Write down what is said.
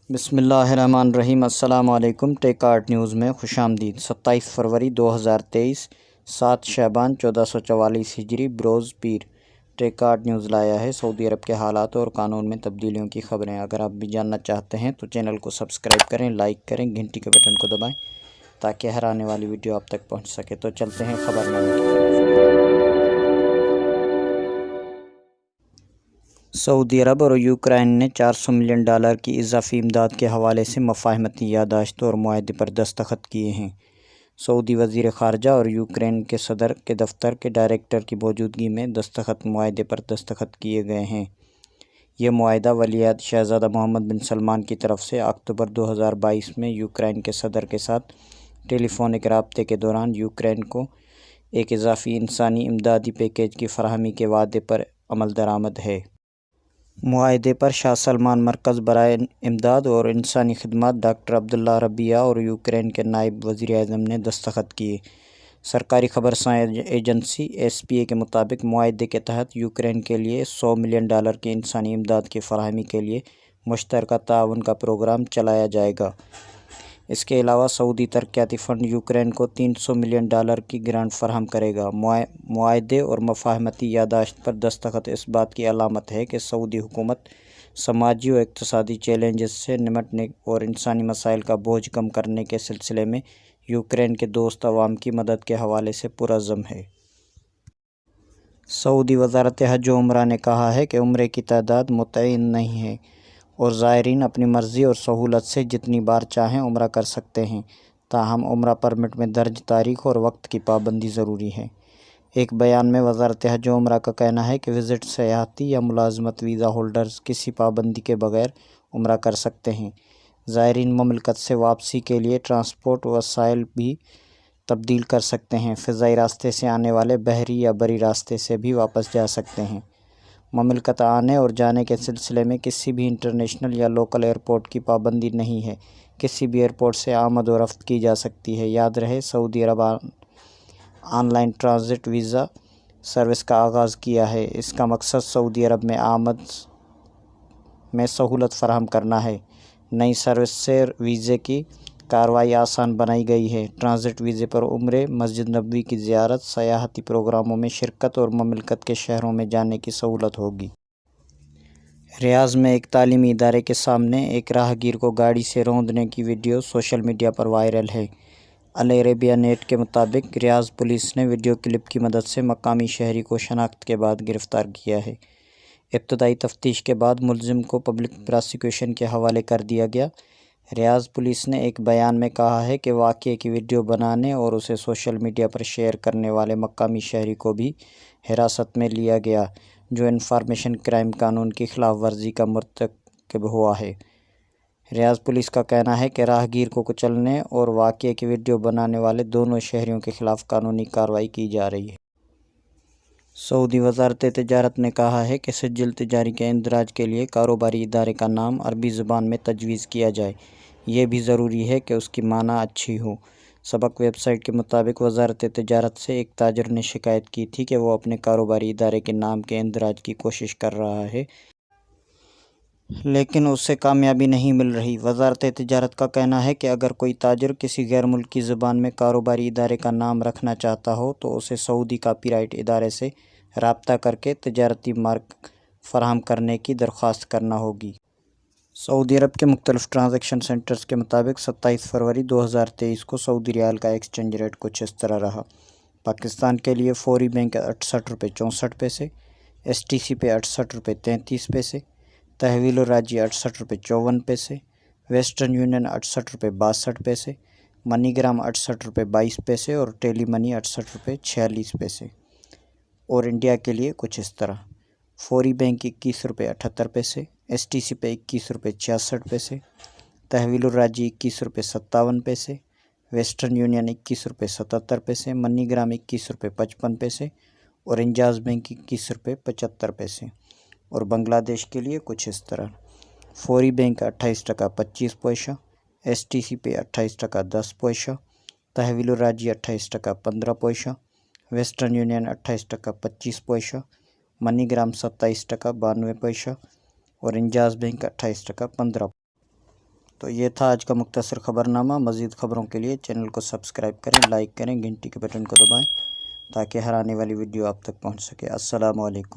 بسم اللہ الرحمن الرحیم۔ السلام علیکم۔ ٹیک آرٹ نیوز میں خوش آمدید۔ 27 فروری 2023، 7 شعبان 1444 ہجری، بروز پیر۔ ٹیک آرٹ نیوز لایا ہے سعودی عرب کے حالات اور قانون میں تبدیلیوں کی خبریں۔ اگر آپ بھی جاننا چاہتے ہیں تو چینل کو سبسکرائب کریں، لائک کریں، گھنٹی کے بٹن کو دبائیں تاکہ ہر آنے والی ویڈیو آپ تک پہنچ سکے۔ تو چلتے ہیں خبر نامے کی طرف۔ سعودی عرب اور یوکرین نے $400 ملین کی اضافی امداد کے حوالے سے مفاہمتی یادداشت اور معاہدے پر دستخط کیے ہیں۔ سعودی وزیر خارجہ اور یوکرین کے صدر کے دفتر کے ڈائریکٹر کی موجودگی میں معاہدے پر دستخط کیے گئے ہیں۔ یہ معاہدہ ولیعہد شہزادہ محمد بن سلمان کی طرف سے اکتوبر 2022 میں یوکرین کے صدر کے ساتھ ٹیلی فونک رابطے کے دوران یوکرین کو ایک اضافی انسانی امدادی پیکیج کی فراہمی کے وعدے پر عمل درآمد ہے۔ معاہدے پر شاہ سلمان مرکز برائے امداد اور انسانی خدمات ڈاکٹر عبداللہ ربیعہ اور یوکرین کے نائب وزیر اعظم نے دستخط کیے۔ سرکاری خبرساں ایجنسی ایس پی اے کے مطابق معاہدے کے تحت یوکرین کے لیے $100 ملین کی انسانی امداد کی فراہمی کے لیے مشترکہ تعاون کا پروگرام چلایا جائے گا۔ اس کے علاوہ سعودی ترقیاتی فنڈ یوکرین کو $300 ملین کی گرانٹ فراہم کرے گا۔ معاہدے اور مفاہمتی یادداشت پر دستخط اس بات کی علامت ہے کہ سعودی حکومت سماجی و اقتصادی چیلنجز سے نمٹنے اور انسانی مسائل کا بوجھ کم کرنے کے سلسلے میں یوکرین کے دوست عوام کی مدد کے حوالے سے پرعزم ہے۔ سعودی وزارت حج و عمرہ نے کہا ہے کہ عمرے کی تعداد متعین نہیں ہے اور زائرین اپنی مرضی اور سہولت سے جتنی بار چاہیں عمرہ کر سکتے ہیں، تاہم عمرہ پرمٹ میں درج تاریخ اور وقت کی پابندی ضروری ہے۔ ایک بیان میں وزارت حج و عمرہ کا کہنا ہے کہ وزٹ سیاحتی یا ملازمت ویزا ہولڈرز کسی پابندی کے بغیر عمرہ کر سکتے ہیں۔ زائرین مملکت سے واپسی کے لیے ٹرانسپورٹ وسائل بھی تبدیل کر سکتے ہیں۔ فضائی راستے سے آنے والے بحری یا بری راستے سے بھی واپس جا سکتے ہیں۔ مملکت آنے اور جانے کے سلسلے میں کسی بھی انٹرنیشنل یا لوکل ایئرپورٹ کی پابندی نہیں ہے۔ کسی بھی ایئرپورٹ سے آمد و رفت کی جا سکتی ہے۔ یاد رہے، Saudi Arab online transit visa service کا آغاز کیا ہے۔ اس کا مقصد سعودی عرب میں آمد میں سہولت فراہم کرنا ہے۔ نئی سروس سے ویزے کی کارروائی آسان بنائی گئی ہے۔ ٹرانزٹ ویزے پر عمرے، مسجد نبوی کی زیارت، سیاحتی پروگراموں میں شرکت اور مملکت کے شہروں میں جانے کی سہولت ہوگی۔ ریاض میں ایک تعلیمی ادارے کے سامنے ایک راہگیر کو گاڑی سے روندنے کی ویڈیو سوشل میڈیا پر وائرل ہے۔ العربیہ نیٹ کے مطابق ریاض پولیس نے ویڈیو کلپ کی مدد سے مقامی شہری کو شناخت کے بعد گرفتار کیا ہے۔ ابتدائی تفتیش کے بعد ملزم کو پبلک پراسیکیوشن کے حوالے کر دیا گیا۔ ریاض پولیس نے ایک بیان میں کہا ہے کہ واقعے کی ویڈیو بنانے اور اسے سوشل میڈیا پر شیئر کرنے والے مقامی شہری کو بھی حراست میں لیا گیا، جو انفارمیشن کرائم قانون کی خلاف ورزی کا مرتکب ہوا ہے۔ ریاض پولیس کا کہنا ہے کہ راہگیر کو کچلنے اور واقعے کی ویڈیو بنانے والے دونوں شہریوں کے خلاف قانونی کارروائی کی جا رہی ہے۔ سعودی وزارت تجارت نے کہا ہے کہ سجل تجاری کے اندراج کے لیے کاروباری ادارے کا نام عربی زبان میں تجویز کیا جائے۔ یہ بھی ضروری ہے کہ اس کی معنی اچھی ہو۔ سبق ویب سائٹ کے مطابق وزارت تجارت سے ایک تاجر نے شکایت کی تھی کہ وہ اپنے کاروباری ادارے کے نام کے اندراج کی کوشش کر رہا ہے، لیکن اسے کامیابی نہیں مل رہی۔ وزارت تجارت کا کہنا ہے کہ اگر کوئی تاجر کسی غیر ملکی زبان میں کاروباری ادارے کا نام رکھنا چاہتا ہو تو اسے سعودی کاپی رائٹ ادارے سے رابطہ کر کے تجارتی مارک فراہم کرنے کی درخواست کرنا ہوگی۔ سعودی عرب کے مختلف ٹرانزیکشن سینٹرز کے مطابق 27 فروری 2023 کو سعودی ریال کا ایکسچینج ریٹ کچھ اس طرح رہا۔ پاکستان کے لیے فوری بینک 68.64 ایس ٹی سی پہ 68.33، تحویل الراجی 68.54، ویسٹرن یونین 68.62، منی گرام 68.22 اور ٹیلی منی 68.46۔ اور انڈیا کے لیے کچھ اس طرح: فوری بینک 21.78، ایس ٹی سی پہ 21.66، تحویل الراجی 21.57، ویسٹرن یونین 21.77، منی گرام 21.55 اور انجاز بینک 21.75۔ اور بنگلہ دیش کے لیے کچھ اس طرح: فوری بینک 28.25، ایس ٹی سی پہ 28.10، تحویل الراجی 28.15، ویسٹرن یونین 28.25، منی گرام 27.92 اور انجاز بینک 28.15۔ تو یہ تھا آج کا مختصر خبرنامہ۔ مزید خبروں کے لیے چینل کو سبسکرائب کریں، لائک کریں، گھنٹی کے بٹن کو دبائیں تاکہ ہر آنے والی ویڈیو آپ تک پہنچ سکے۔ السلام علیکم۔